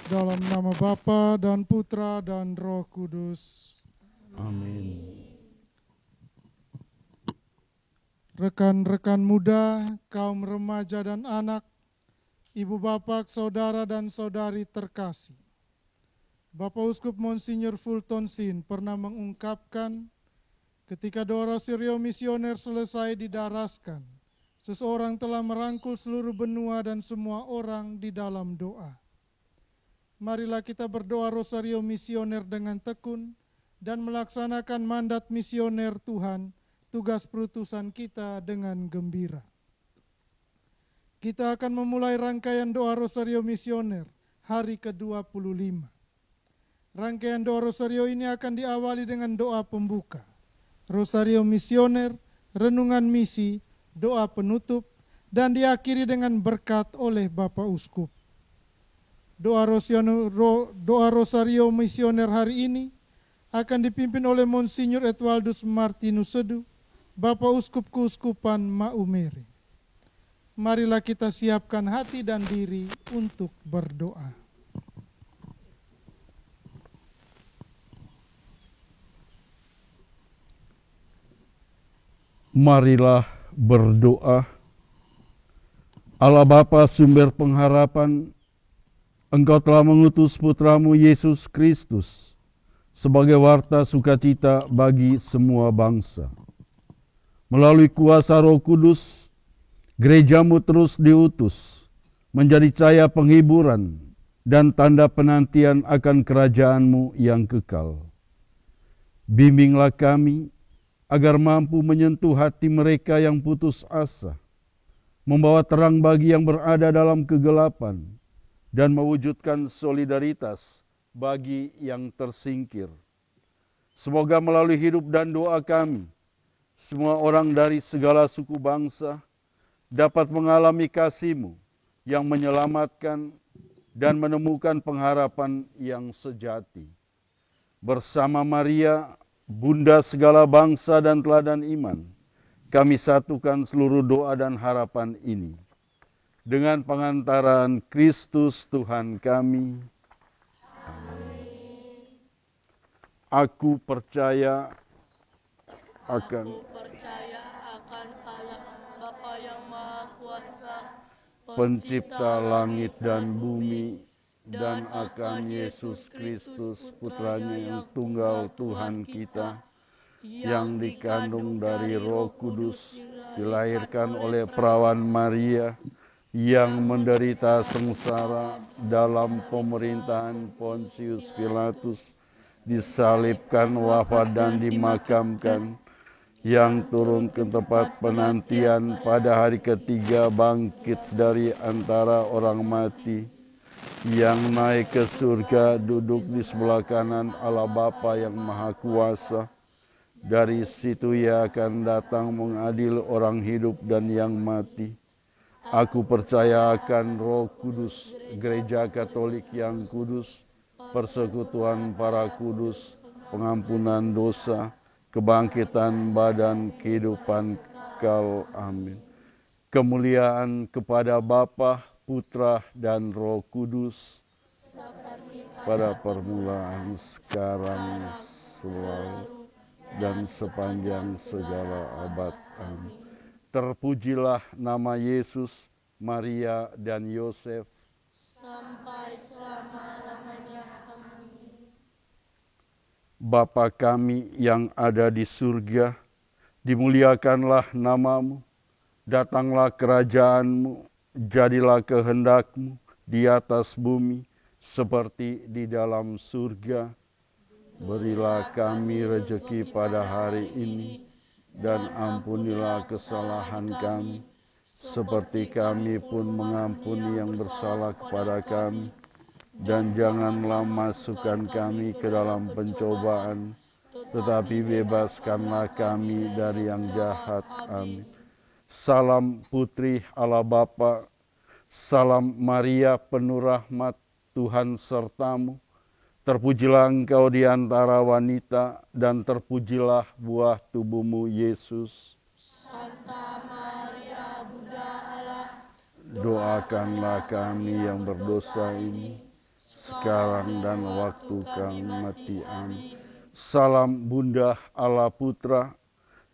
Dalam nama Bapa dan Putra dan Roh Kudus. Amin. Rekan-rekan muda, kaum remaja dan anak, ibu bapak, saudara dan saudari terkasih. Bapak Uskup Monsinyur Fulton Sheen pernah mengungkapkan, ketika doa Rosario Misioner selesai didaraskan, seseorang telah merangkul seluruh benua dan semua orang di dalam doa. Marilah kita berdoa Rosario Misioner dengan tekun dan melaksanakan mandat misioner Tuhan, tugas perutusan kita dengan gembira. Kita akan memulai rangkaian doa Rosario Misioner hari ke-25. Rangkaian doa Rosario ini akan diawali dengan doa pembuka, Rosario Misioner, renungan misi, doa penutup, dan diakhiri dengan berkat oleh Bapak Uskup. Doa Rosario Misioner hari ini akan dipimpin oleh Monsinyur Edwaldus Martinus Sedu, Bapak Uskup Keuskupan Maumere. Marilah kita siapkan hati dan diri untuk berdoa. Marilah berdoa. Allah Bapa sumber pengharapan, Engkau telah mengutus putramu Yesus Kristus sebagai warta sukacita bagi semua bangsa. Melalui kuasa Roh Kudus, gerejamu terus diutus menjadi cahaya penghiburan dan tanda penantian akan kerajaanmu yang kekal. Bimbinglah kami agar mampu menyentuh hati mereka yang putus asa, membawa terang bagi yang berada dalam kegelapan, dan mewujudkan solidaritas bagi yang tersingkir. Semoga melalui hidup dan doa kami, semua orang dari segala suku bangsa dapat mengalami kasih-Mu yang menyelamatkan dan menemukan pengharapan yang sejati. Bersama Maria, Bunda segala bangsa dan teladan iman, kami satukan seluruh doa dan harapan ini. Dengan pengantaran Kristus Tuhan kami. Amin. Aku percaya akan Allah Bapa yang Maha Kuasa, Pencipta langit dan bumi, dan akan Yesus Kristus, Putranya yang tunggal Tuhan kita, yang dikandung dari Roh Kudus, dilahirkan oleh perawan Maria, yang menderita sengsara dalam pemerintahan Pontius Pilatus, disalibkan, wafat dan dimakamkan, yang turun ke tempat penantian, pada hari ketiga bangkit dari antara orang mati, yang naik ke surga, duduk di sebelah kanan Allah Bapa yang Maha Kuasa. Dari situ Ia akan datang mengadil orang hidup dan yang mati. Aku percaya akan Roh Kudus, Gereja Katolik yang kudus, persekutuan para kudus, pengampunan dosa, kebangkitan badan, kehidupan kekal. Amin. Kemuliaan kepada Bapa, Putra, dan Roh Kudus, pada permulaan, sekarang, selalu, dan sepanjang segala abad. Amin. Terpujilah nama Yesus, Maria, dan Yosef, sampai selama-lamanya. Amin. Bapa kami yang ada di surga, dimuliakanlah nama-Mu, datanglah kerajaan-Mu, jadilah kehendak-Mu di atas bumi seperti di dalam surga. Berilah kami rejeki pada hari ini, dan ampunilah kesalahan kami, seperti kami pun mengampuni yang bersalah kepada kami. Dan janganlah masukkan kami ke dalam pencobaan, tetapi bebaskanlah kami dari yang jahat. Amin. Salam Putri Allah Bapa, salam Maria penuh rahmat, Tuhan sertamu. Terpujilah engkau di antara wanita, dan terpujilah buah tubuhmu, Yesus. Santa Maria, Bunda Allah, Doakanlah kami yang berdosa ini, sekarang dan waktu kami mati. Amin. Salam Bunda Allah Putra,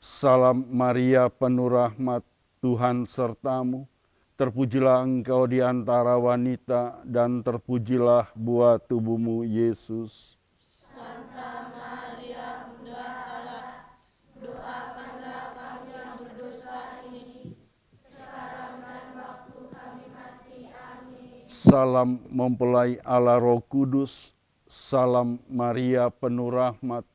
salam Maria penuh rahmat, Tuhan sertamu. Terpujilah engkau di antara wanita, dan terpujilah buah tubuhmu, Yesus. Santa Maria, Bunda Allah, doakanlah kami yang berdosa ini, sekarang dan waktu kami mati. Amin. Salam mempelai Allah Roh Kudus, salam Maria penuh rahmat,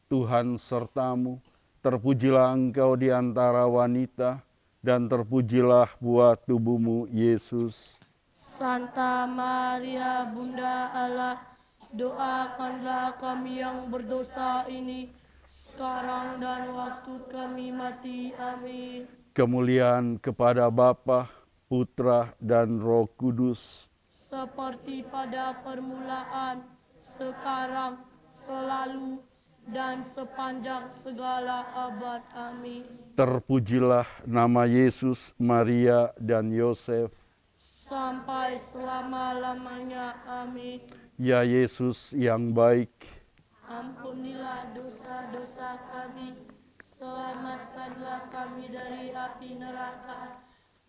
Tuhan sertamu. Terpujilah engkau di antara wanita, dan terpujilah buah tubuhmu, Yesus. Santa Maria, Bunda Allah, doakanlah kami yang berdosa ini, sekarang dan waktu kami mati. Amin. Kemuliaan kepada Bapa, Putra, dan Roh Kudus, Seperti pada permulaan, sekarang, selalu, dan sepanjang segala abad. Amin. terpujilah nama Yesus, Maria, dan Yosef. Sampai selama-lamanya. Amin. Ya Yesus yang baik, Ampunilah dosa-dosa kami, selamatkanlah kami dari api neraka,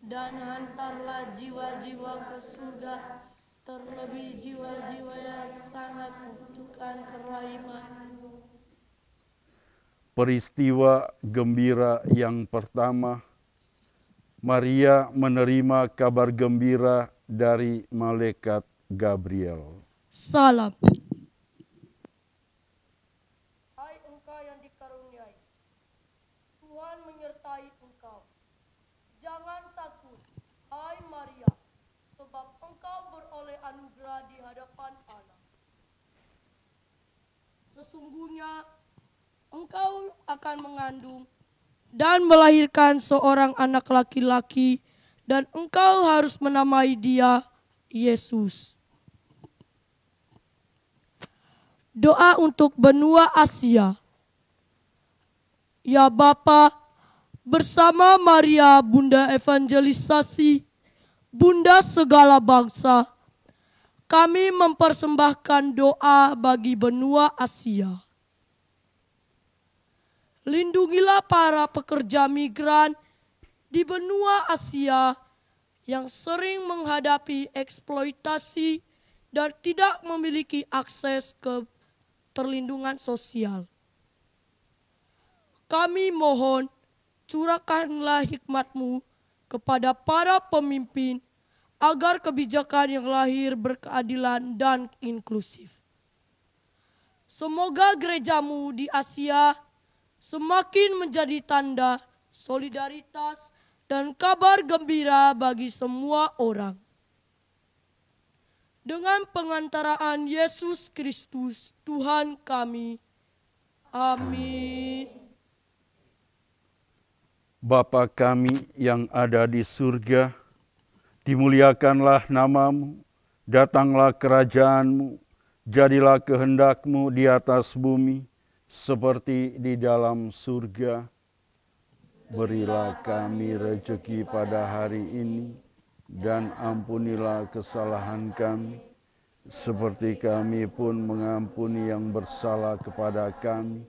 dan hantarlah jiwa-jiwa ke surga, terlebih jiwa-jiwa yang sangat membutuhkan kerahiman-Mu. peristiwa gembira yang pertama, Maria menerima kabar gembira dari malaikat Gabriel. Salam. Hai engkau yang dikaruniai, Tuhan menyertai engkau. Jangan takut, hai Maria, sebab engkau beroleh anugerah di hadapan Allah. Sesungguhnya engkau akan mengandung dan melahirkan seorang anak laki-laki, dan engkau harus menamai dia Yesus. Doa untuk benua Asia. Ya Bapa, bersama Maria Bunda Evangelisasi, Bunda segala bangsa, kami mempersembahkan doa bagi benua Asia. Lindungilah para pekerja migran di benua Asia yang sering menghadapi eksploitasi dan tidak memiliki akses ke perlindungan sosial. Kami mohon, curahkanlah hikmat-Mu kepada para pemimpin agar kebijakan yang lahir berkeadilan dan inklusif. Semoga gereja-Mu di Asia semakin menjadi tanda solidaritas dan kabar gembira bagi semua orang. Dengan pengantaraan Yesus Kristus, Tuhan kami. Amin. Bapa kami yang ada di surga, dimuliakanlah nama-Mu, datanglah kerajaan-Mu, jadilah kehendak-Mu di atas bumi, seperti di dalam surga. Berilah kami rezeki pada hari ini, dan ampunilah kesalahan kami, seperti kami pun mengampuni yang bersalah kepada kami.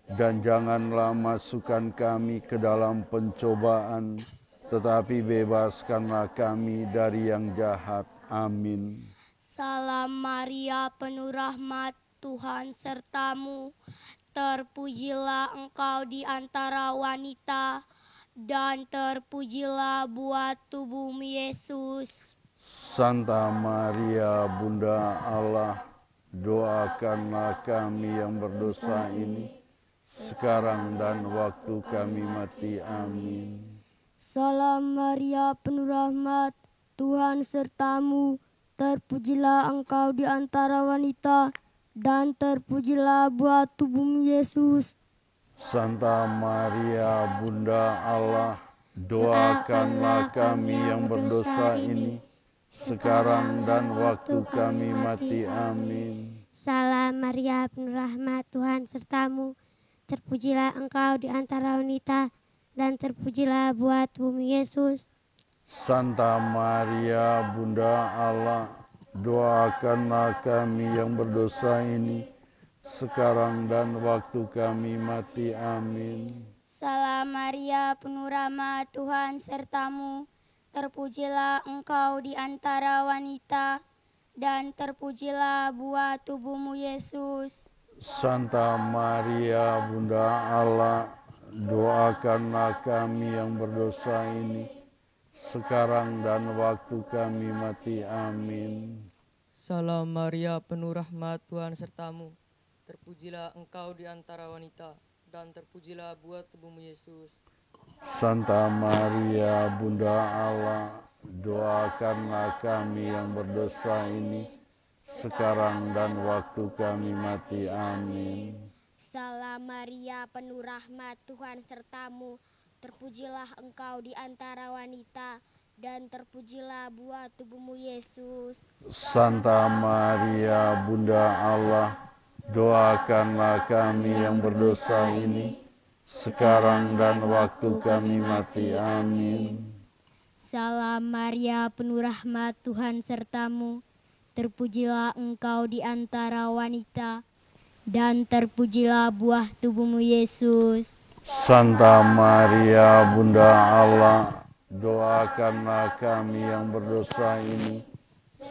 Dan janganlah masukkan kami ke dalam pencobaan, tetapi bebaskanlah kami dari yang jahat. Amin. Salam Maria penuh rahmat, Tuhan sertamu. Terpujilah engkau di antara wanita, dan terpujilah buah tubuhmu Yesus. Santa Maria Bunda Allah, doakanlah kami yang berdosa ini, sekarang dan waktu kami mati. Amin. Salam Maria penuh rahmat, Tuhan sertamu. Terpujilah engkau di antara wanita, dan terpujilah buah tubuhmu Yesus. Santa Maria Bunda Allah, doakanlah kami yang berdosa ini, sekarang dan waktu kami mati. Amin. Salam Maria penuh rahmat, Tuhan sertamu. Terpujilah engkau di antara wanita, dan terpujilah buah tubuhmu Yesus. Santa Maria Bunda Allah, doakanlah kami yang berdosa ini, sekarang dan waktu kami mati. Amin. Salam Maria, penuh rahmat, Tuhan sertamu. Terpujilah engkau di antara wanita, dan terpujilah buah tubuhmu, Yesus. Santa Maria, Bunda Allah, doakanlah kami yang berdosa ini, sekarang dan waktu kami mati. Amin. Salam Maria, penuh rahmat, Tuhan sertamu. Terpujilah engkau di antara wanita, dan terpujilah buah tubuhmu, Yesus. Santa Maria, Bunda Allah, doakanlah kami yang berdosa ini, sekarang dan waktu kami mati. Amin. Salam Maria, penuh rahmat, Tuhan sertamu. Terpujilah engkau di antara wanita, dan terpujilah buah tubuhmu, Yesus. Santa Maria, Bunda Allah, doakanlah kami yang berdosa ini, sekarang dan waktu kami mati. Amin. Salam Maria, penuh rahmat, Tuhan sertamu. Terpujilah engkau di antara wanita, dan terpujilah buah tubuhmu, Yesus. Santa Maria, Bunda Allah, doakanlah kami yang berdosa ini,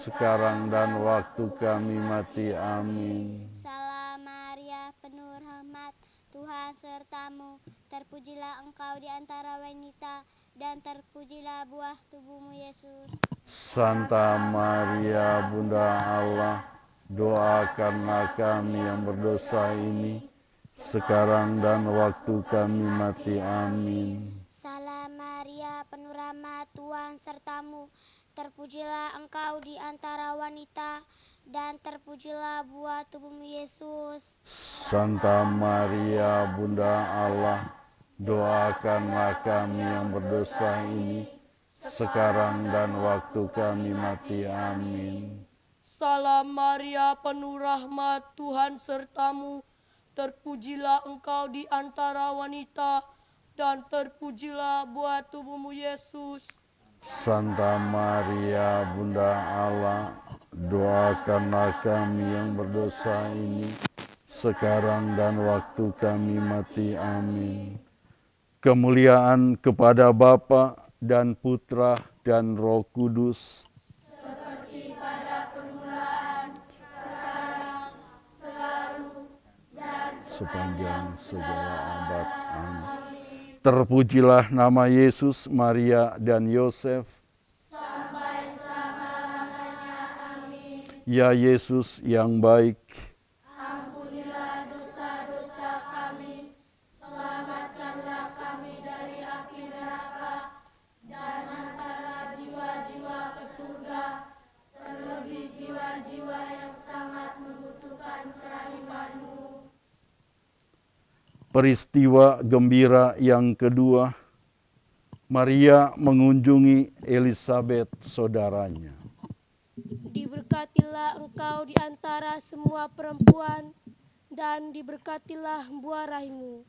sekarang dan waktu kami mati. Amin. Salam Maria, penuh rahmat, Tuhan sertamu. Terpujilah engkau di antara wanita, dan terpujilah buah tubuhmu, Yesus. Santa Maria, Bunda Allah, doakanlah kami yang berdosa ini, sekarang dan waktu kami mati. Amin. Salam Maria, penuh rahmat, Tuhan sertamu. Terpujilah engkau di antara wanita, dan terpujilah buah tubuhmu, Yesus. Santa Maria, Bunda Allah, doakanlah kami yang berdosa ini, sekarang dan waktu kami mati. Amin. Salam Maria, penuh rahmat, Tuhan sertamu. Terpujilah engkau di antara wanita, dan terpujilah buah tubuhmu, Yesus. Santa Maria, Bunda Allah, doakanlah kami yang berdosa ini, sekarang dan waktu kami mati. Amin. Kemuliaan kepada Bapa dan Putra dan Roh Kudus, Seperti pada permulaan, sekarang, selalu, dan sepanjang segala abad. Amin. Terpujilah nama Yesus, Maria, dan Yosef. sampai selama-lamanya. Amin. Ya Yesus yang baik, Ampunilah dosa-dosa kami, selamatkanlah kami dari api neraka, dan hantarlah jiwa-jiwa ke surga, terlebih jiwa-jiwa yang sangat membutuhkan kerahiman-Mu. peristiwa gembira yang kedua, Maria mengunjungi Elisabet saudaranya. Diberkatilah engkau di antara semua perempuan, dan diberkatilah buah rahimmu.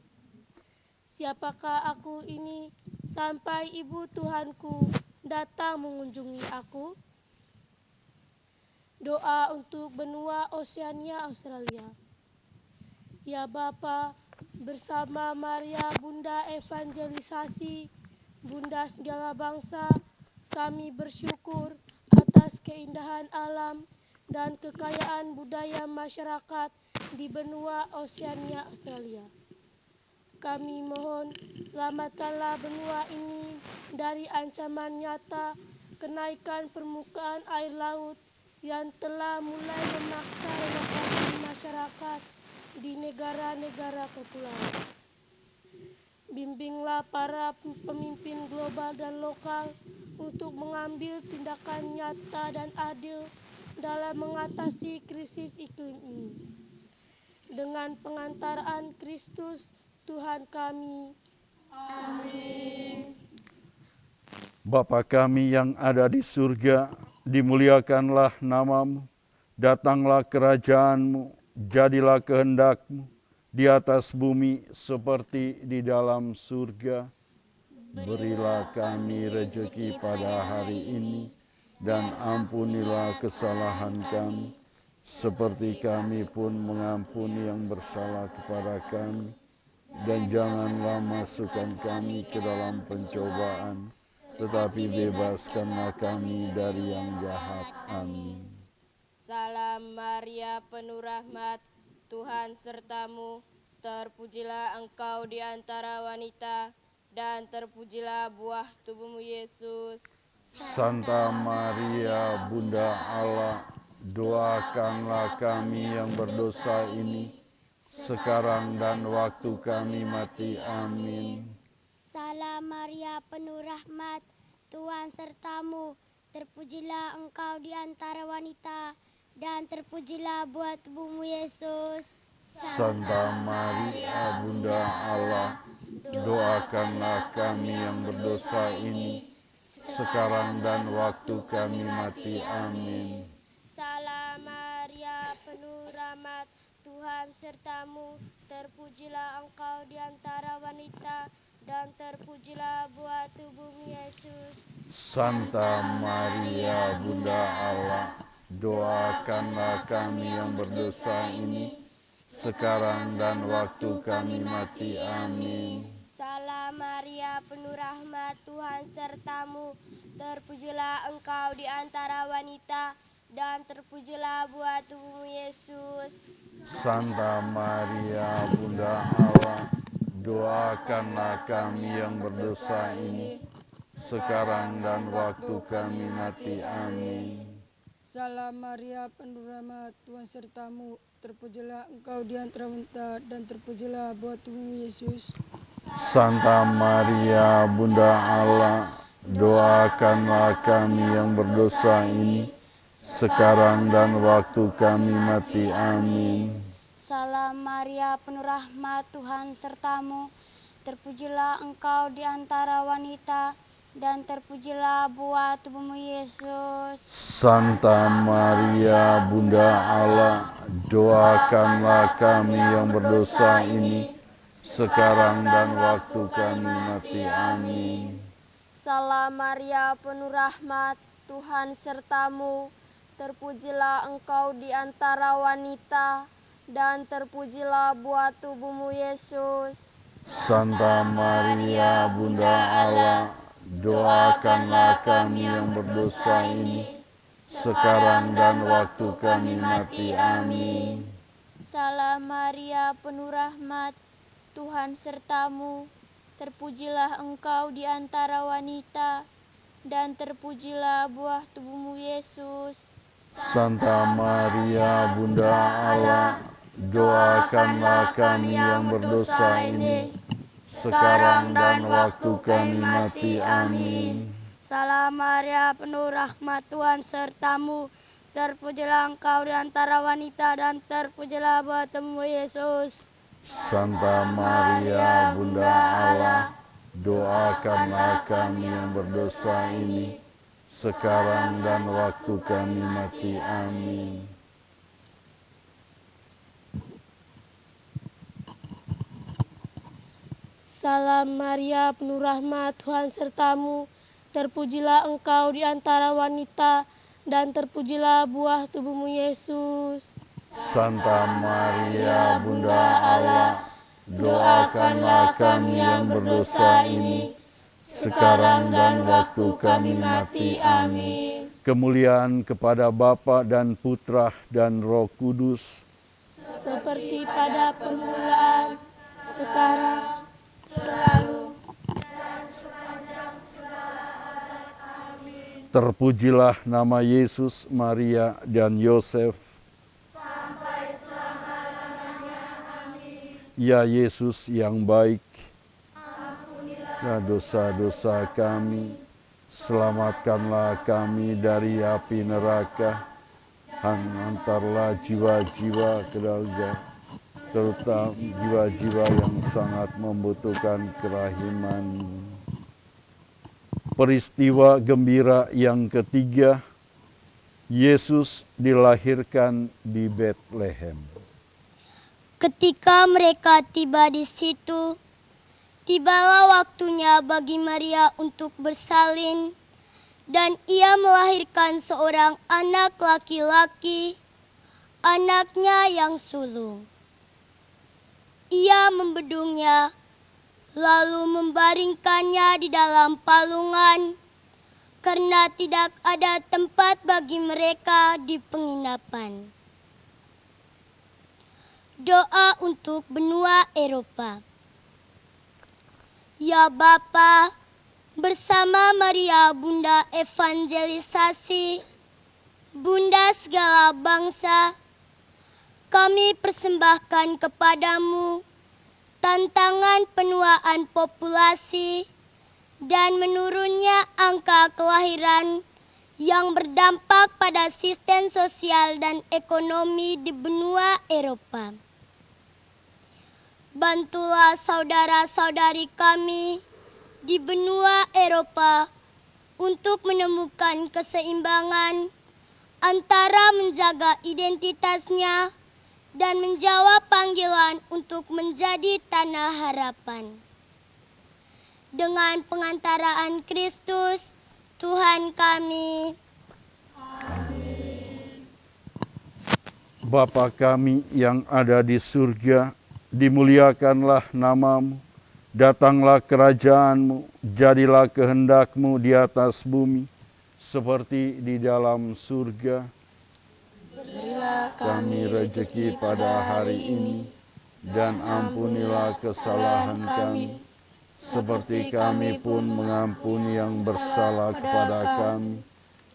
Siapakah aku ini sampai ibu Tuhanku datang mengunjungi aku? Doa untuk benua Oceania Australia. Ya Bapa, bersama Maria Bunda Evangelisasi, Bunda segala bangsa, kami bersyukur atas keindahan alam dan kekayaan budaya masyarakat di benua Oceania Australia. Kami mohon selamatkanlah benua ini dari ancaman nyata kenaikan permukaan air laut yang telah mulai memaksa relokasi masyarakat di negara-negara kepulauan. Bimbinglah para pemimpin global dan lokal untuk mengambil tindakan nyata dan adil dalam mengatasi krisis iklim ini. Dengan pengantaraan Kristus Tuhan kami. Amin. Bapa kami yang ada di surga, dimuliakanlah namamu, datanglah kerajaanmu, jadilah kehendak-Mu di atas bumi seperti di dalam surga. Berilah kami rejeki pada hari ini, dan ampunilah kesalahan kami, seperti kami pun mengampuni yang bersalah kepada kami. Dan janganlah masukkan kami ke dalam pencobaan, tetapi bebaskanlah kami dari yang jahat. Amin. Salam Maria, penuh rahmat, Tuhan sertamu. Terpujilah engkau di antara wanita, dan terpujilah buah tubuhmu Yesus. Santa Maria, Bunda Allah, doakanlah kami yang berdosa ini, sekarang dan waktu kami mati. Amin. Salam Maria, penuh rahmat, Tuhan sertamu. Terpujilah engkau di antara wanita, dan terpujilah buah tubuhmu Yesus. Santa Maria, Bunda Allah, doakanlah kami yang berdosa ini, sekarang dan waktu kami mati. Amin. Salam Maria, penuh rahmat, Tuhan sertamu. Terpujilah engkau di antara wanita, dan terpujilah buah tubuhmu Yesus. Santa Maria, Bunda Allah, doakanlah kami yang berdosa ini, sekarang dan waktu kami mati. Amin. Salam Maria, penuh rahmat, Tuhan sertamu. Terpujilah engkau di antara wanita, dan terpujilah buah tubuhmu Yesus. Santa Maria, Bunda Allah, doakanlah kami yang berdosa ini, sekarang dan waktu kami mati. Amin. Salam Maria, penuh rahmat, Tuhan sertamu. Terpujilah engkau di antara wanita, dan terpujilah buah tubuhmu Yesus. Santa Maria, Bunda Allah, doakanlah kami yang berdosa ini, sekarang dan waktu kami mati. Amin. Salam Maria, penuh rahmat, Tuhan sertamu. Terpujilah engkau di antara wanita, dan terpujilah buah tubuhmu Yesus. Santa Maria, Bunda Allah, doakanlah kami yang berdosa ini, sekarang dan waktu kami mati. Amin. Salam Maria, penuh rahmat, Tuhan sertamu. Terpujilah engkau di antara wanita, dan terpujilah buah tubuhmu Yesus. Santa Maria, Bunda Allah, doakanlah kami yang berdosa ini, sekarang dan waktu kami mati. Amin. Salam Maria, penuh rahmat, Tuhan sertamu. Terpujilah engkau di antara wanita, dan terpujilah buah tubuhmu Yesus. Santa Maria, Bunda Allah, doakanlah kami yang berdosa ini, sekarang dan waktu kami mati. Amin. Salam Maria, penuh rahmat, Tuhan sertamu. Terpujilah engkau di antara wanita, dan terpujilah buah tubuhmu Yesus. Santa Maria, Bunda Allah, doakanlah kami yang berdosa ini, sekarang dan waktu kami mati. Amin. Salam Maria, penuh rahmat, Tuhan sertamu. Terpujilah engkau di antara wanita, dan terpujilah buah tubuhmu Yesus. Santa Maria, Bunda Allah, doakanlah kami yang berdosa ini, sekarang dan waktu kami mati. Amin. Kemuliaan kepada Bapa dan Putra dan Roh Kudus, Seperti pada permulaan, sekarang, selalu. terpujilah nama Yesus, Maria, dan Yosef. Ya Yesus yang baik, ampunilah dosa-dosa kami, selamatkanlah kami dari api neraka, hantarlah jiwa-jiwa ke surga, terutama jiwa-jiwa yang sangat membutuhkan kerahiman. Peristiwa gembira yang ketiga, Yesus dilahirkan di Betlehem. Ketika mereka tiba di situ, tibalah waktunya bagi Maria untuk bersalin. Dan ia melahirkan seorang anak laki-laki, anaknya yang sulung. Ia membedungnya, lalu membaringkannya di dalam palungan, karena tidak ada tempat bagi mereka di penginapan. Doa untuk benua Eropa. Ya Bapa, bersama Maria Bunda Evangelisasi, Bunda segala bangsa, kami persembahkan kepadamu tantangan penuaan populasi dan menurunnya angka kelahiran yang berdampak pada sistem sosial dan ekonomi di benua Eropa. Bantulah saudara-saudari kami di benua Eropa untuk menemukan keseimbangan antara menjaga identitasnya dan menjawab panggilan untuk menjadi tanah harapan. Dengan pengantaraan Kristus, Tuhan kami. Bapa kami yang ada di surga, dimuliakanlah namamu, datanglah kerajaanmu, jadilah kehendakmu di atas bumi, seperti di dalam surga. Berilah Kami rejeki pada hari ini, dan ampunilah kesalahan kami, seperti kami pun mengampuni yang bersalah kepada kami.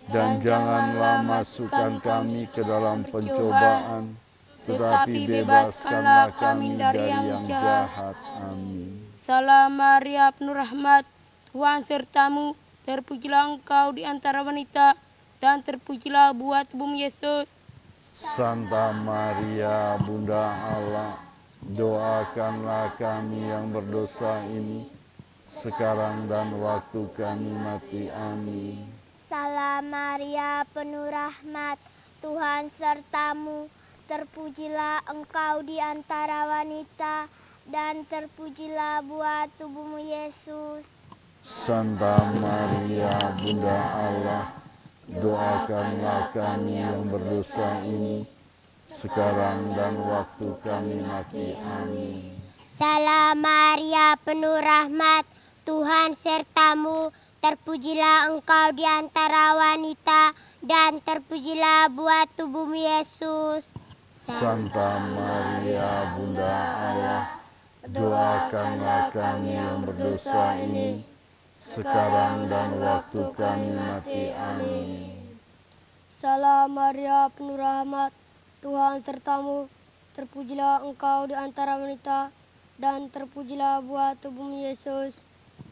Dan janganlah masukkan kami ke dalam pencobaan, tetapi bebaskanlah kami dari yang jahat. Amin. Salam Maria, penuh rahmat, Tuhan sertamu, terpujilah engkau di antara wanita, dan terpujilah buah tubuhmu Yesus. Santa Maria, Bunda Allah, doakanlah kami yang berdosa ini, sekarang dan waktu kami mati. Amin. Salam Maria, penuh rahmat, Tuhan sertamu, terpujilah engkau di antara wanita, dan terpujilah buah tubuhmu Yesus. Santa Maria, Bunda Allah, doakanlah kami yang berdosa ini, sekarang dan waktu kami mati. Amin. Salam Maria, penuh rahmat, Tuhan sertamu, terpujilah engkau di antara wanita, dan terpujilah buah tubuhmu Yesus. Santa Maria, Bunda Allah, doakanlah kami yang berdosa ini, sekarang dan waktu kami mati. Amin. Salam Maria, penuh rahmat, Tuhan sertamu, terpujilah engkau di antara wanita, dan terpujilah buah tubuhmu Yesus.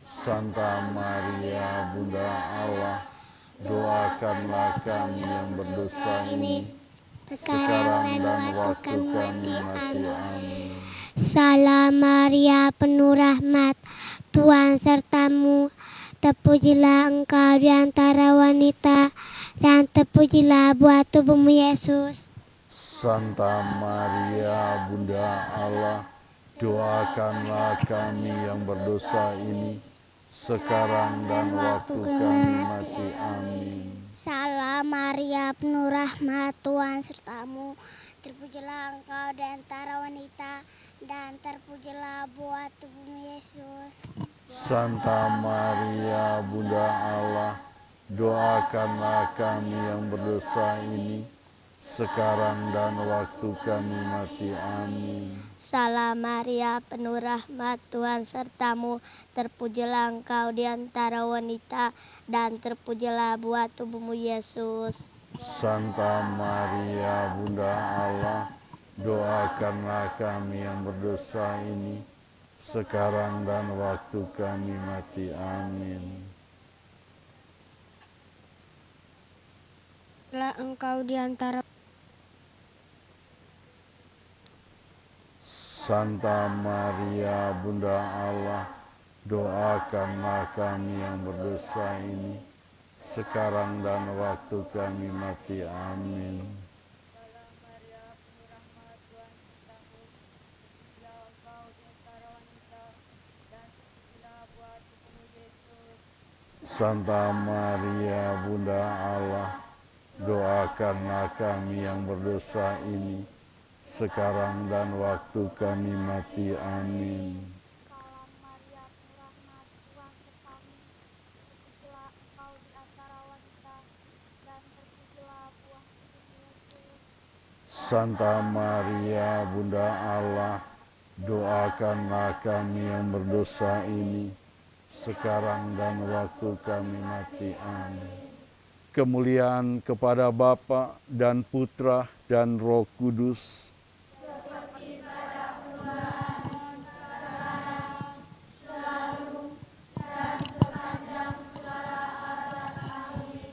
Santa Maria, Bunda Allah, doakanlah kami yang berdosa ini, sekarang dan waktu kami mati. Amin. Salam Maria, penuh rahmat, Tuhan sertamu, terpujilah engkau di antara wanita, dan terpujilah buah tubuhmu Yesus. Santa Maria, Bunda Allah, doakanlah kami yang berdosa ini, sekarang dan waktu kami mati. Amin. Salam Maria, penuh rahmat, Tuhan sertamu, terpujilah engkau di antara wanita, dan terpujilah buah tubuhmu Yesus. Santa Maria, Bunda Allah, doakanlah kami yang berdosa ini, sekarang dan waktu kami mati. Amin. Salam Maria, penuh rahmat, Tuhan sertamu, terpujilah engkau di antara wanita, dan terpujilah buah tubuhmu Yesus. Santa Maria, Bunda Allah, doakanlah kami yang berdosa ini, sekarang dan waktu kami mati. Amin. Lah engkau di antara Santa Maria, Bunda Allah, doakanlah kami yang berdosa ini, sekarang dan waktu kami mati. Amin. Santa Maria Bunda Allah, doakanlah kami yang berdosa ini, sekarang dan waktu kami mati. Amin. Santa Maria Bunda Allah, doakanlah kami yang berdosa ini, sekarang dan waktu kami mati. Amin. Kemuliaan kepada Bapa dan Putra dan Roh Kudus.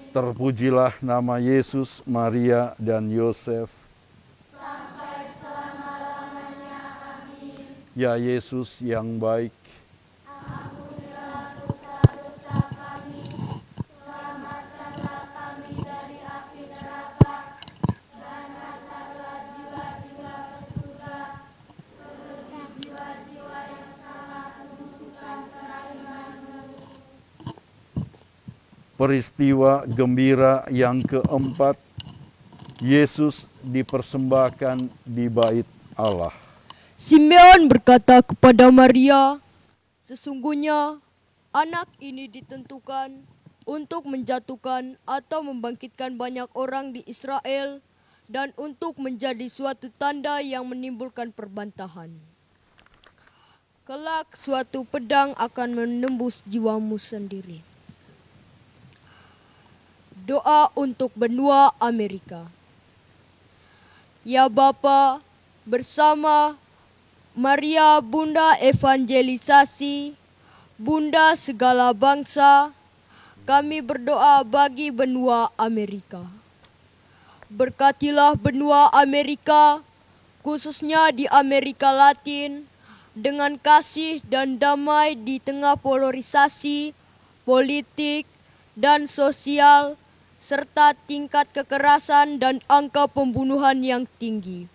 Terpujilah nama Yesus, Maria, dan Yosef. Ya Yesus yang baik, peristiwa gembira yang keempat, Yesus dipersembahkan di bait Allah. Simeon berkata kepada Maria, "Sesungguhnya anak ini ditentukan untuk menjatuhkan atau membangkitkan banyak orang di Israel dan untuk menjadi suatu tanda yang menimbulkan perbantahan. Kelak suatu pedang akan menembus jiwamu sendiri." Doa untuk benua Amerika. Ya Bapa, bersama Maria Bunda Evangelisasi, Bunda segala bangsa, kami berdoa bagi benua Amerika. Berkatilah benua Amerika, khususnya di Amerika Latin, dengan kasih dan damai di tengah polarisasi, politik, dan sosial, serta tingkat kekerasan dan angka pembunuhan yang tinggi.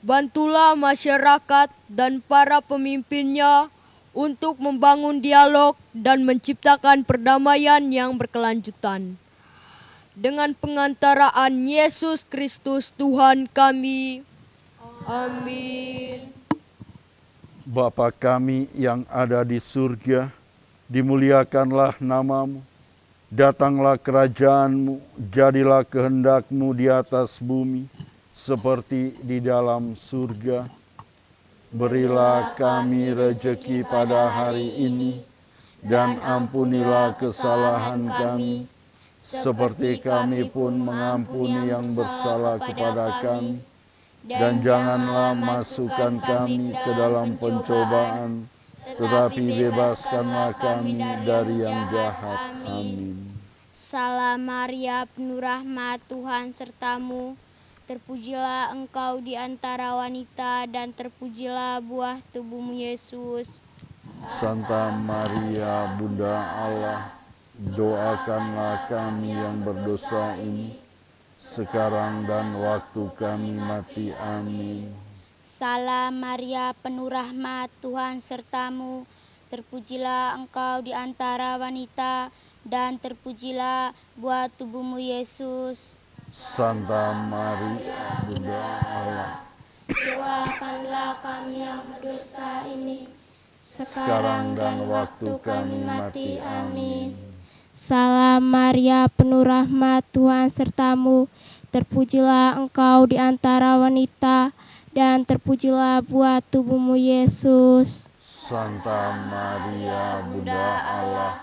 Bantulah masyarakat dan para pemimpinnya untuk membangun dialog dan menciptakan perdamaian yang berkelanjutan. Dengan pengantaraan Yesus Kristus Tuhan kami. Amin. Bapa kami yang ada di surga, dimuliakanlah namamu. Datanglah kerajaanmu, jadilah kehendakmu di atas bumi, seperti di dalam surga. Berilah kami rejeki pada hari ini, dan ampunilah kesalahan kami, seperti kami pun mengampuni yang bersalah kepada kami. Dan janganlah masukkan kami ke dalam pencobaan, tetapi bebaskanlah kami dari yang jahat. Amin. Salam Maria, penuh rahmat, Tuhan sertamu. Terpujilah engkau di antara wanita, dan terpujilah buah tubuhmu Yesus. Santa Maria, Bunda Allah, doakanlah kami yang berdosa ini, sekarang dan waktu kami mati. Amin. Salam Maria, penuh rahmat, Tuhan sertamu. Terpujilah engkau di antara wanita, dan terpujilah buah tubuhmu Yesus. Santa Maria, Bunda Allah, doakanlah kami yang berdosa ini, sekarang dan waktu kami mati. Amin. Salam Maria, penuh rahmat, Tuhan sertamu. Terpujilah engkau di antara wanita, dan terpujilah buah tubuhmu Yesus. Santa Maria, Bunda Allah,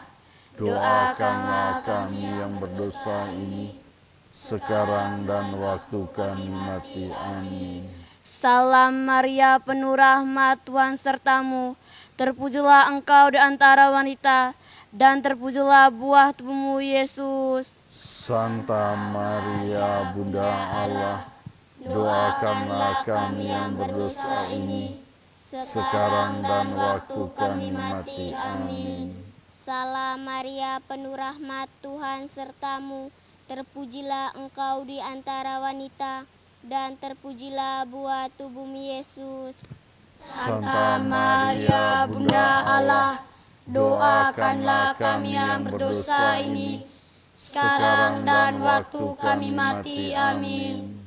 doakanlah kami yang berdosa ini, sekarang dan waktu kami mati. Amin. Salam Maria, penuh rahmat, Tuhan sertamu. Terpujilah engkau di antara wanita, dan terpujilah buah tubuhmu Yesus. Santa Maria, Bunda Allah, doakanlah kami yang berdosa ini, sekarang dan waktu kami mati. Amin. Salam Maria, penuh rahmat, Tuhan sertamu. Terpujilah engkau di antara wanita, dan terpujilah buah tubuhmu Yesus. Santa Maria, Bunda Allah, doakanlah kami yang berdosa ini, sekarang dan waktu kami mati. Amin.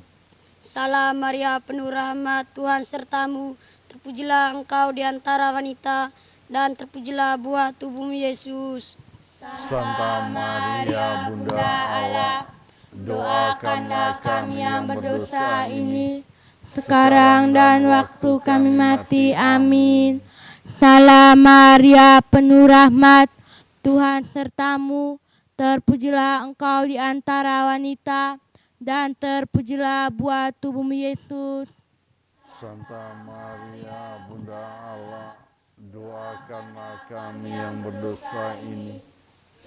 Salam Maria, penuh rahmat, Tuhan sertamu. Terpujilah engkau di antara wanita, dan terpujilah buah tubuhmu Yesus. Santa Maria, Bunda Allah, doakanlah kami yang berdosa ini, sekarang dan waktu kami mati. Amin. Salam Maria, penuh rahmat, Tuhan sertamu. Terpujilah engkau di antara wanita, dan terpujilah buah tubuhmu Yesus. Santa Maria, Bunda Allah, doakanlah kami yang berdosa ini,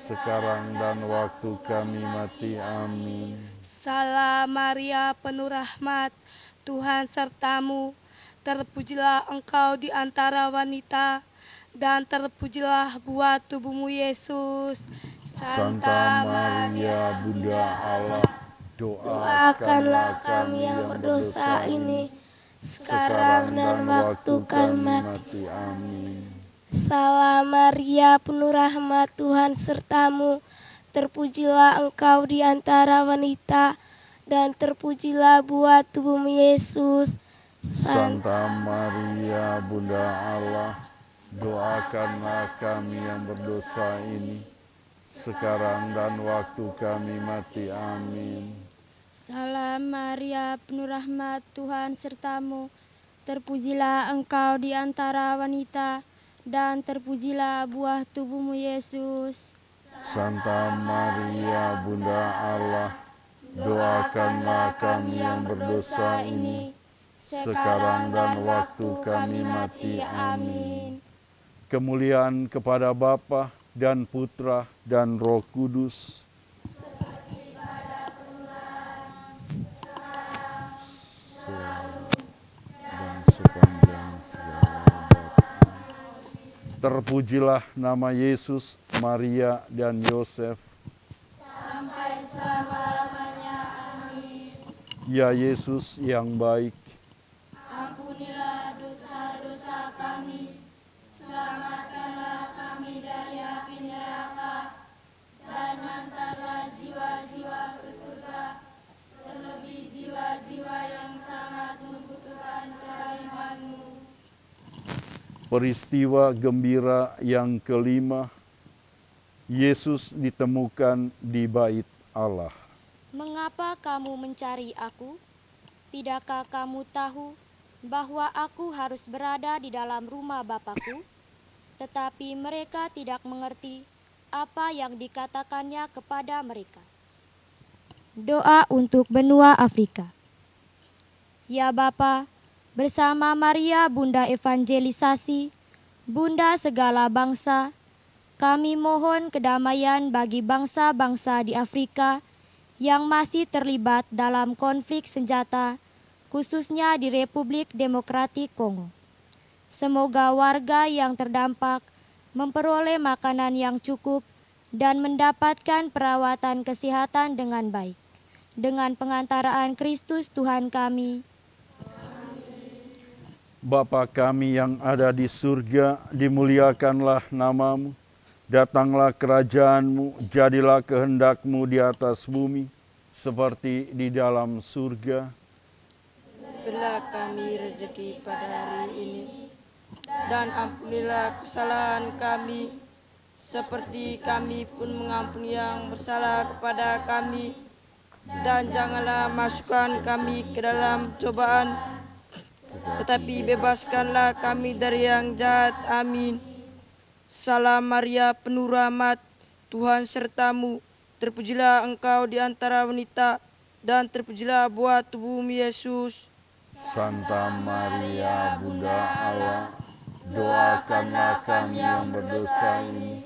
sekarang dan waktu kami mati. Amin. Salam Maria, penuh rahmat, Tuhan sertamu. Terpujilah engkau di antara wanita, dan terpujilah buah tubuhmu Yesus. Santa Maria, Bunda Allah, Doakanlah kami yang berdosa ini, sekarang dan waktu kami mati. Amin. Salam Maria, penuh rahmat, Tuhan sertamu. Terpujilah engkau di antara wanita, dan terpujilah buah tubuhmu Yesus. Santa Maria, Bunda Allah, doakanlah kami yang berdosa ini, sekarang dan waktu kami mati. Amin. Salam Maria, penuh rahmat, Tuhan sertamu. Terpujilah engkau di antara wanita, dan terpujilah buah tubuhmu Yesus. Santa Maria, Bunda Allah, doakanlah kami yang berdosa ini, sekarang dan waktu kami mati. Amin. Kemuliaan kepada Bapa dan Putra dan Roh Kudus. Dan sepanjang segala abad. Terpujilah nama Yesus, Maria, dan Yosef. Sampai selama-lamanya. Amin. Ya Yesus yang baik, Ampunilah dosa-dosa kami, selamatkanlah kami dari api neraka, dan hantarlah jiwa-jiwa ke surga, terlebih jiwa-jiwa yang sangat membutuhkan kerahiman-Mu. peristiwa gembira yang kelima, Yesus ditemukan di bait Allah. Mengapa kamu mencari aku? Tidakkah kamu tahu bahwa aku harus berada di dalam rumah Bapakku? Tetapi mereka tidak mengerti apa yang dikatakannya kepada mereka. Doa untuk benua Afrika. Ya Bapa, bersama Maria Bunda Evangelisasi, Bunda segala bangsa, kami mohon kedamaian bagi bangsa-bangsa di Afrika yang masih terlibat dalam konflik senjata, khususnya di Republik Demokratik Kongo. Semoga warga yang terdampak memperoleh makanan yang cukup dan mendapatkan perawatan kesehatan dengan baik. Dengan pengantaraan Kristus Tuhan kami. Bapa kami yang ada di surga, dimuliakanlah nama-Mu. Datanglah kerajaan-Mu, jadilah kehendak-Mu di atas bumi, seperti di dalam surga. Berilah kami rezeki pada hari ini, dan ampunilah kesalahan kami, seperti kami pun mengampuni yang bersalah kepada kami. Dan janganlah masukkan kami ke dalam cobaan, tetapi bebaskanlah kami dari yang jahat. Amin. Salam Maria, penuh rahmat, Tuhan sertamu. Terpujilah engkau di antara wanita, dan terpujilah buah tubuhmu Yesus. Santa Maria, Bunda Allah, doakanlah kami yang berdosa ini,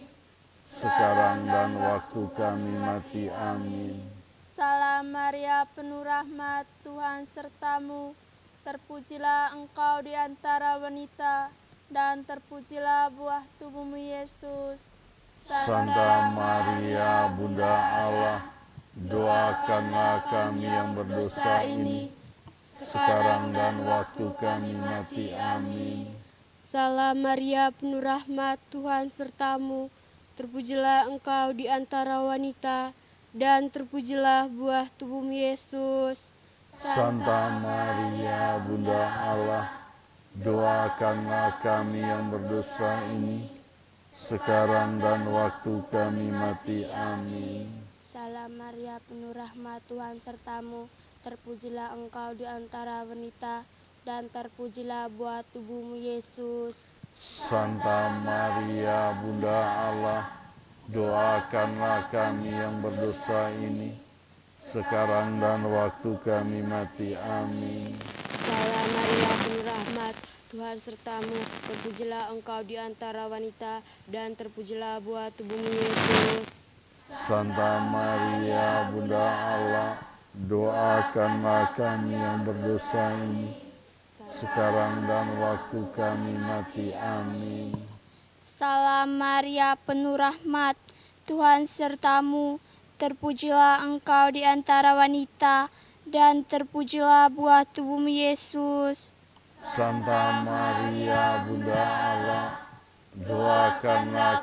sekarang dan waktu kami mati. Amin. Salam Maria, penuh rahmat, Tuhan sertamu. Terpujilah engkau di antara wanita, dan terpujilah buah tubuhmu Yesus. Santa Maria, Bunda Allah, doakanlah kami yang berdosa ini, sekarang dan waktu kami mati. Amin. Salam Maria, penuh rahmat, Tuhan sertamu. Terpujilah engkau di antara wanita, dan terpujilah buah tubuhmu Yesus. Santa Maria, Bunda Allah, doakanlah kami yang berdosa ini, sekarang dan waktu kami mati. Amin. Salam Maria, penuh rahmat, Tuhan sertamu. Terpujilah engkau di antara wanita, dan terpujilah buah tubuhmu Yesus. Santa Maria, Bunda Allah, doakanlah kami yang berdosa ini, sekarang dan waktu kami mati. Amin. Salam Maria, penuh rahmat, Tuhan sertamu. Terpujilah engkau di antara wanita, dan terpujilah buah tubuhmu Yesus. Santa Maria, Bunda Allah, doakanlah kami yang berdosa ini, sekarang dan waktu kami mati. Amin. Salam Maria, penuh rahmat, Tuhan sertamu. Terpujilah engkau di antara wanita, dan terpujilah buah tubuhmu Yesus. Santa Maria, Bunda Allah, doakanlah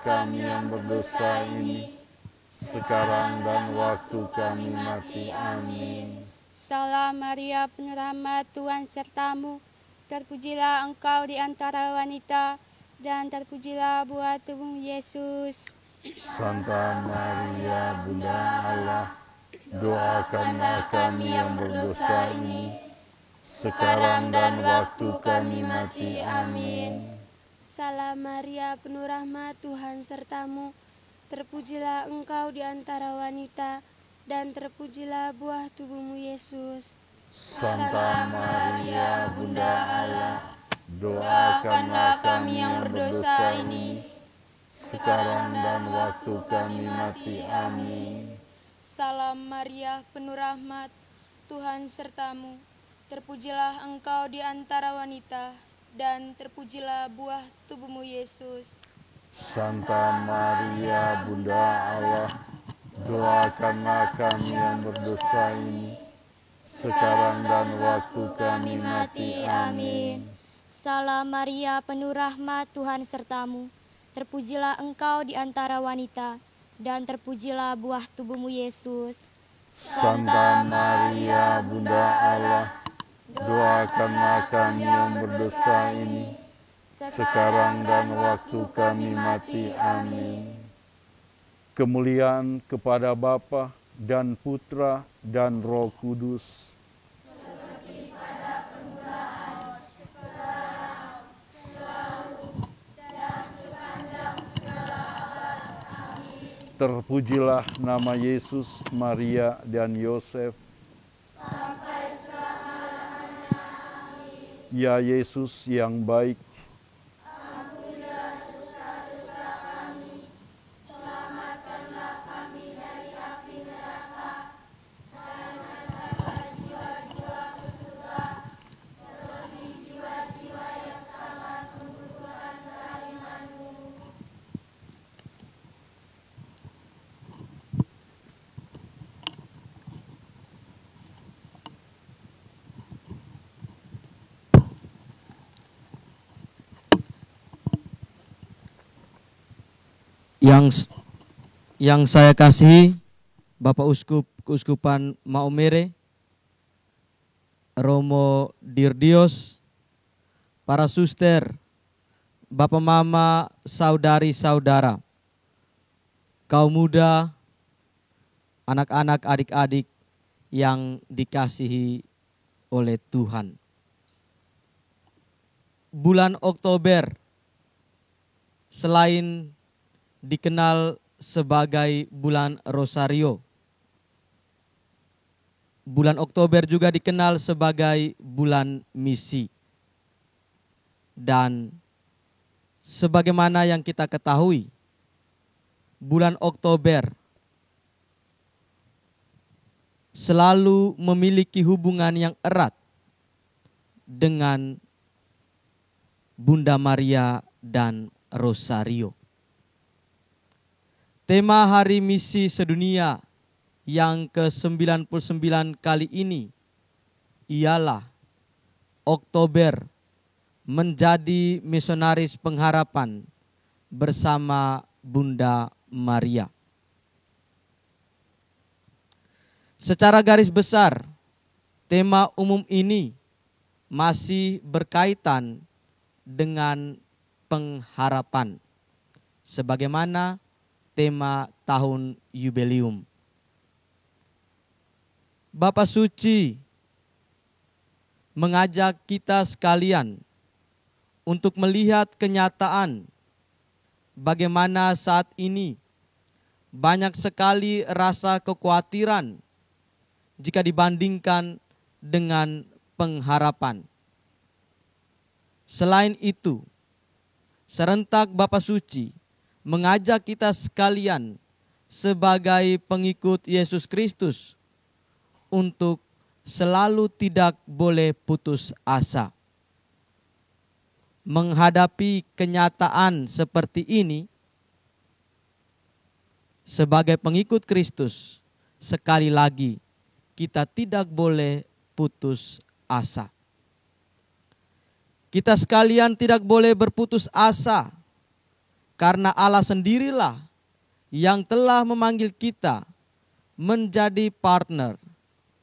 kami yang berdosa ini, sekarang dan waktu kami mati. Amin. Salam Maria, penuh rahmat, Tuhan sertamu. Terpujilah engkau di antara wanita, dan terpujilah buah tubuhmu Yesus. Santa Maria, Bunda Allah, doakanlah kami yang berdosa ini, sekarang dan waktu kami mati. Amin. Salam Maria, penuh rahmat, Tuhan sertamu. Terpujilah engkau di antara wanita, dan terpujilah buah tubuhmu Yesus. Santa Maria, Bunda Allah, doakanlah kami yang berdosa ini, sekarang dan waktu kami mati. Amin. Salam Maria, penuh rahmat, Tuhan sertamu. Terpujilah engkau di antara wanita, dan terpujilah buah tubuhmu Yesus. Santa Maria, Bunda Allah, doakanlah kami yang berdosa ini, sekarang dan waktu kami mati. Amin. Salam Maria, penuh rahmat, Tuhan sertamu. Terpujilah engkau di antara wanita, dan terpujilah buah tubuhmu Yesus. Santa Maria, Bunda Allah, doakanlah kami yang berdosa ini, sekarang dan waktu kami mati. Amin. Kemuliaan kepada Bapa dan Putra dan Roh Kudus, terpujilah nama Yesus, Maria, dan Yosef. Ya Yesus yang baik, yang saya kasihi Bapak Uskup Keuskupan Maumere, Romo Dirdios, para suster, Bapak Mama, saudari-saudara, kaum muda, anak-anak, adik-adik yang dikasihi oleh Tuhan. Bulan Oktober selain dikenal sebagai bulan Rosario, bulan Oktober juga dikenal sebagai bulan misi. Dan sebagaimana yang kita ketahui, bulan Oktober selalu memiliki hubungan yang erat dengan Bunda Maria dan Rosario. Tema Hari Misi Sedunia yang ke-99 kali ini ialah Oktober menjadi misionaris pengharapan bersama Bunda Maria. Secara garis besar, tema umum ini masih berkaitan dengan pengharapan, sebagaimana tema tahun Jubileum. Bapak Suci mengajak kita sekalian untuk melihat kenyataan bagaimana saat ini banyak sekali rasa kekhawatiran jika dibandingkan dengan pengharapan. Selain itu, serentak Bapak Suci mengajak kita sekalian sebagai pengikut Yesus Kristus untuk selalu tidak boleh putus asa. Menghadapi kenyataan seperti ini, sebagai pengikut Kristus, sekali lagi kita tidak boleh putus asa. Kita sekalian tidak boleh berputus asa, karena Allah sendirilah yang telah memanggil kita menjadi partner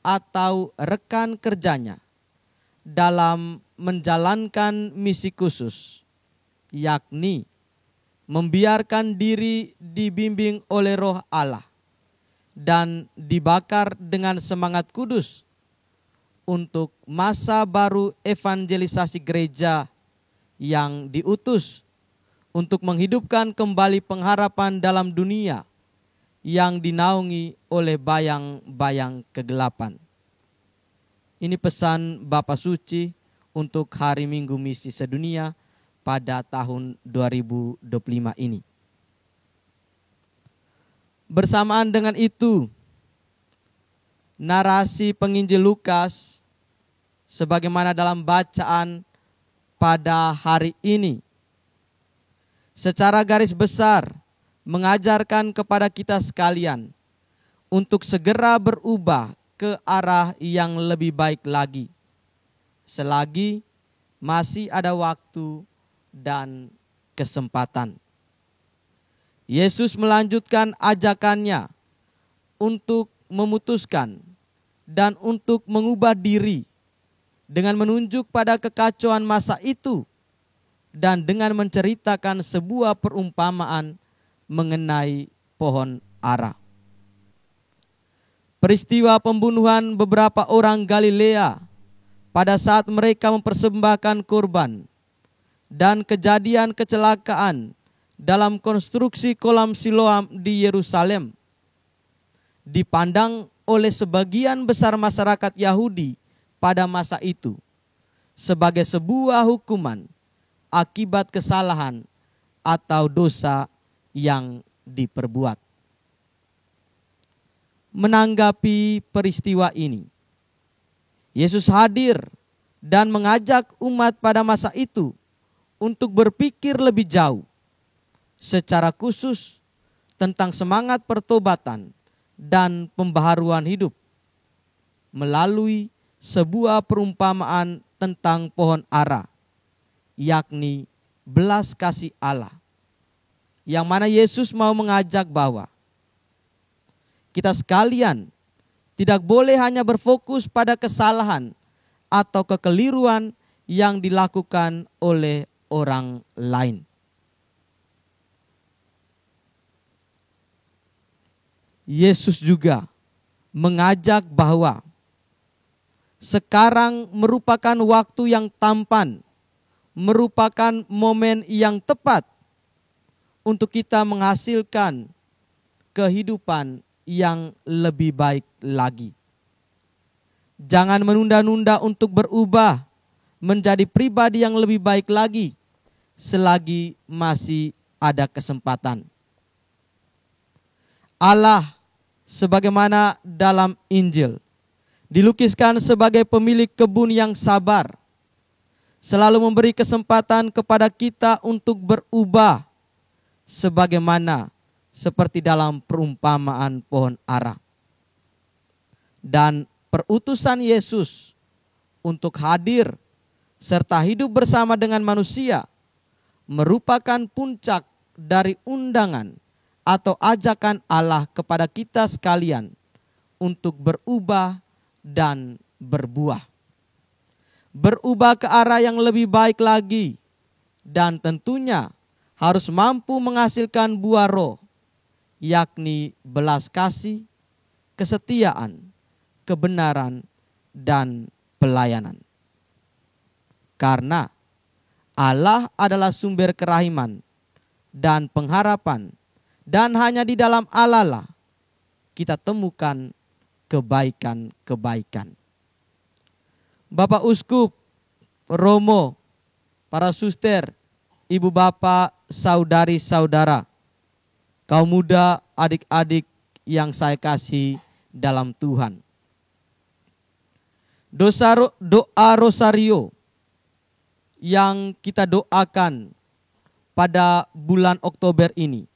atau rekan kerjanya dalam menjalankan misi khusus, yakni membiarkan diri dibimbing oleh Roh Allah dan dibakar dengan semangat kudus untuk masa baru evangelisasi gereja yang diutus untuk menghidupkan kembali pengharapan dalam dunia yang dinaungi oleh bayang-bayang kegelapan. Ini pesan Bapak Suci untuk Hari Minggu Misi Sedunia pada tahun 2025 ini. Bersamaan dengan itu, narasi penginjil Lukas sebagaimana dalam bacaan pada hari ini secara garis besar mengajarkan kepada kita sekalian untuk segera berubah ke arah yang lebih baik lagi selagi masih ada waktu dan kesempatan. Yesus melanjutkan ajakannya untuk memutuskan dan untuk mengubah diri dengan menunjuk pada kekacauan masa itu dan dengan menceritakan sebuah perumpamaan mengenai pohon ara. Peristiwa pembunuhan beberapa orang Galilea pada saat mereka mempersembahkan kurban dan kejadian kecelakaan dalam konstruksi kolam Siloam di Yerusalem dipandang oleh sebagian besar masyarakat Yahudi pada masa itu sebagai sebuah hukuman akibat kesalahan atau dosa yang diperbuat. Menanggapi peristiwa ini, Yesus hadir dan mengajak umat pada masa itu untuk berpikir lebih jauh, secara khusus tentang semangat pertobatan dan pembaharuan hidup melalui sebuah perumpamaan tentang pohon ara, yakni belas kasih Allah, yang mana Yesus mau mengajak bahwa kita sekalian tidak boleh hanya berfokus pada kesalahan atau kekeliruan yang dilakukan oleh orang lain. Yesus juga mengajak bahwa sekarang merupakan waktu yang tampan, merupakan momen yang tepat untuk kita menghasilkan kehidupan yang lebih baik lagi. Jangan menunda-nunda untuk berubah menjadi pribadi yang lebih baik lagi selagi masih ada kesempatan. Allah sebagaimana dalam Injil dilukiskan sebagai pemilik kebun yang sabar, selalu memberi kesempatan kepada kita untuk berubah sebagaimana seperti dalam perumpamaan pohon ara. Dan perutusan Yesus untuk hadir serta hidup bersama dengan manusia merupakan puncak dari undangan atau ajakan Allah kepada kita sekalian untuk berubah dan berbuah. Berubah ke arah yang lebih baik lagi, dan tentunya harus mampu menghasilkan buah roh, yakni belas kasih, kesetiaan, kebenaran, dan pelayanan. Karena Allah adalah sumber kerahiman dan pengharapan, dan hanya di dalam Allah lah kita temukan kebaikan-kebaikan. Bapak Uskup, Romo, para suster, ibu bapak, saudari-saudara, kaum muda, adik-adik yang saya kasih dalam Tuhan. Doa rosario yang kita doakan pada bulan Oktober ini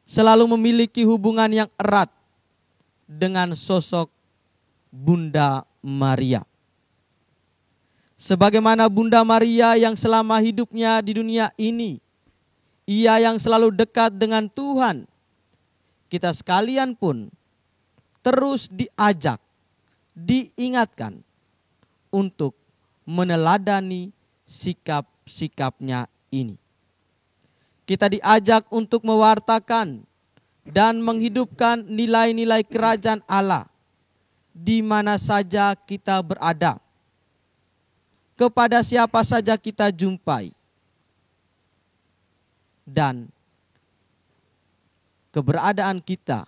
selalu memiliki hubungan yang erat dengan sosok Bunda Maria. Sebagaimana Bunda Maria yang selama hidupnya di dunia ini, ia yang selalu dekat dengan Tuhan, kita sekalian pun terus diajak, diingatkan untuk meneladani sikap-sikapnya ini. Kita diajak untuk mewartakan dan menghidupkan nilai-nilai kerajaan Allah di mana saja kita berada, kepada siapa saja kita jumpai, dan keberadaan kita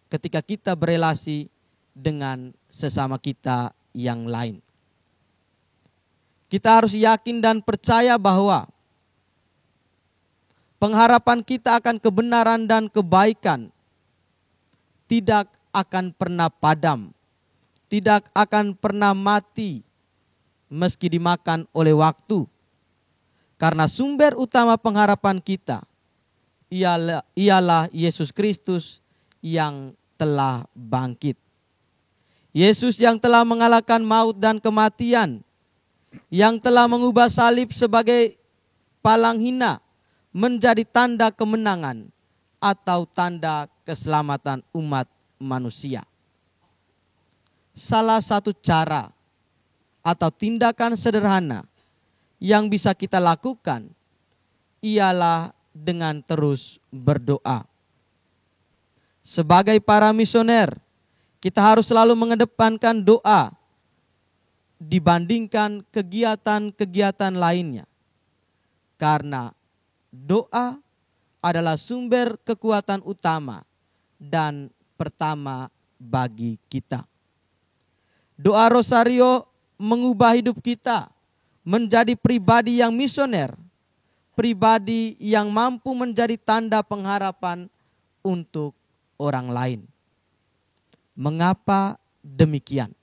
ketika kita berelasi dengan sesama kita yang lain. Kita harus yakin dan percaya bahwa pengharapan kita akan kebenaran dan kebaikan tidak akan pernah padam, tidak akan pernah mati meski dimakan oleh waktu. Karena sumber utama pengharapan kita ialah Yesus Kristus yang telah bangkit. Yesus yang telah mengalahkan maut dan kematian, yang telah mengubah salib sebagai palang hina menjadi tanda kemenangan atau tanda keselamatan umat manusia. Salah satu cara atau tindakan sederhana yang bisa kita lakukan ialah dengan terus berdoa. Sebagai para misioner, kita harus selalu mengedepankan doa dibandingkan kegiatan-kegiatan lainnya. Karena doa adalah sumber kekuatan utama dan pertama bagi kita. Doa rosario mengubah hidup kita menjadi pribadi yang misioner, pribadi yang mampu menjadi tanda pengharapan untuk orang lain. Mengapa demikian?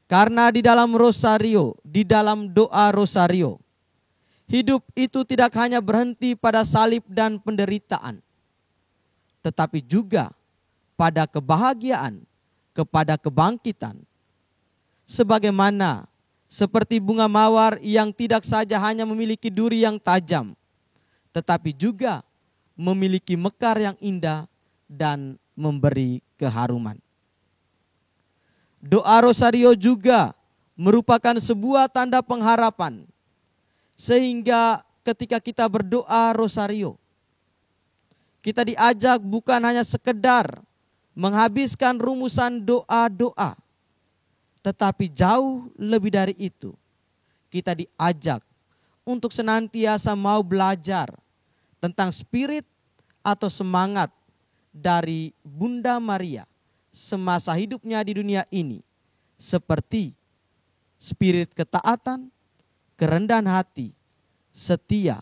Karena di dalam rosario, di dalam doa rosario, hidup itu tidak hanya berhenti pada salib dan penderitaan, tetapi juga pada kebahagiaan, kepada kebangkitan. Sebagaimana seperti bunga mawar yang tidak saja hanya memiliki duri yang tajam, tetapi juga memiliki mekar yang indah dan memberi keharuman. Doa rosario juga merupakan sebuah tanda pengharapan, sehingga ketika kita berdoa rosario, kita diajak bukan hanya sekedar menghabiskan rumusan doa-doa, tetapi jauh lebih dari itu, kita diajak untuk senantiasa mau belajar tentang spirit atau semangat dari Bunda Maria semasa hidupnya di dunia ini, seperti spirit ketaatan, kerendahan hati, setia,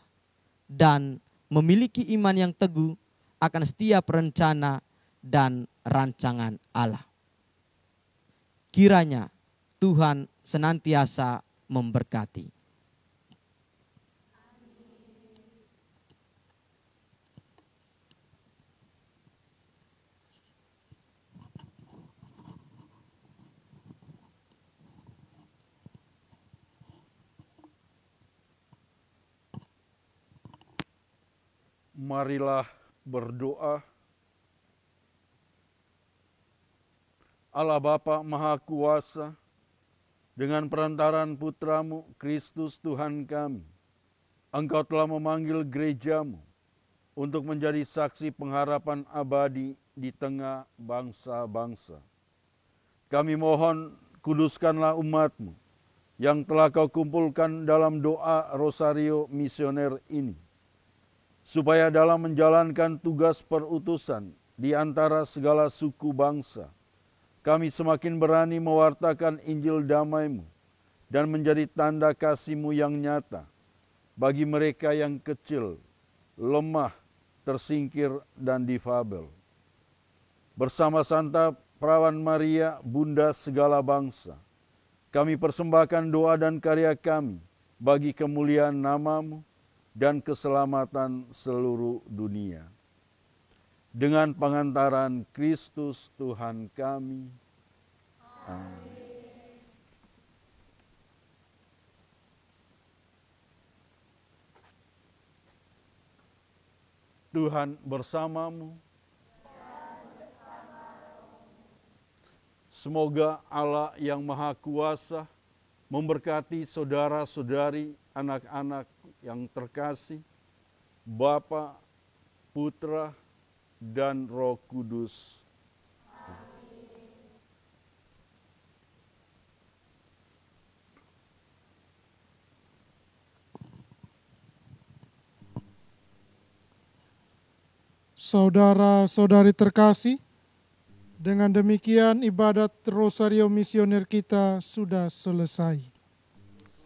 dan memiliki iman yang teguh akan setiap rencana dan rancangan Allah. Kiranya Tuhan senantiasa memberkati. Marilah berdoa. Allah Bapa Maha Kuasa, dengan perantaraan Putramu, Kristus Tuhan kami, Engkau telah memanggil gerejamu untuk menjadi saksi pengharapan abadi di tengah bangsa-bangsa. Kami mohon, kuduskanlah umat-Mu yang telah Kau kumpulkan dalam doa Rosario Misioner ini, supaya dalam menjalankan tugas perutusan di antara segala suku bangsa, kami semakin berani mewartakan Injil damai-Mu dan menjadi tanda kasih-Mu yang nyata bagi mereka yang kecil, lemah, tersingkir, dan difabel. Bersama Santa Perawan Maria, Bunda segala bangsa, kami persembahkan doa dan karya kami bagi kemuliaan nama-Mu dan keselamatan seluruh dunia. Dengan pengantaran Kristus Tuhan kami. Amin. Tuhan bersamamu. Semoga Allah yang Maha Kuasa memberkati saudara-saudari, anak-anak yang terkasih, Bapa, Putra, dan Roh Kudus. Saudara-saudari terkasih, dengan demikian ibadat Rosario Misioner kita sudah selesai.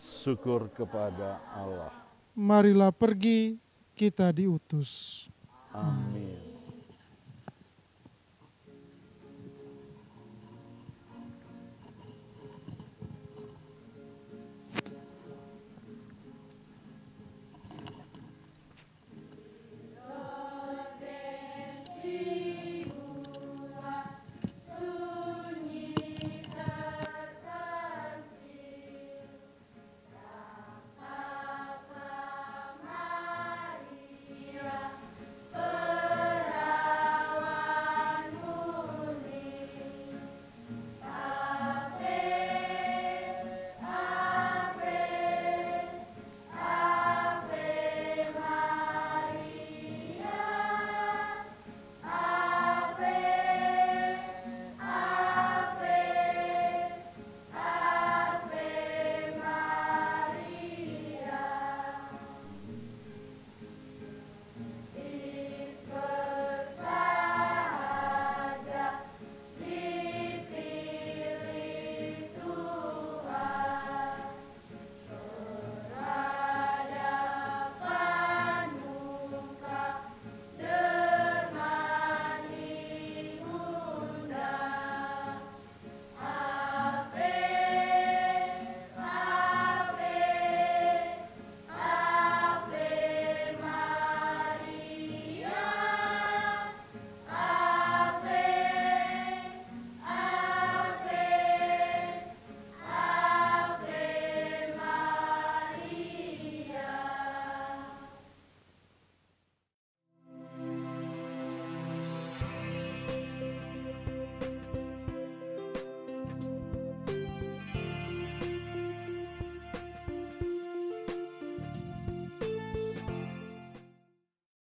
Syukur kepada Allah. Marilah pergi, kita diutus. Amin.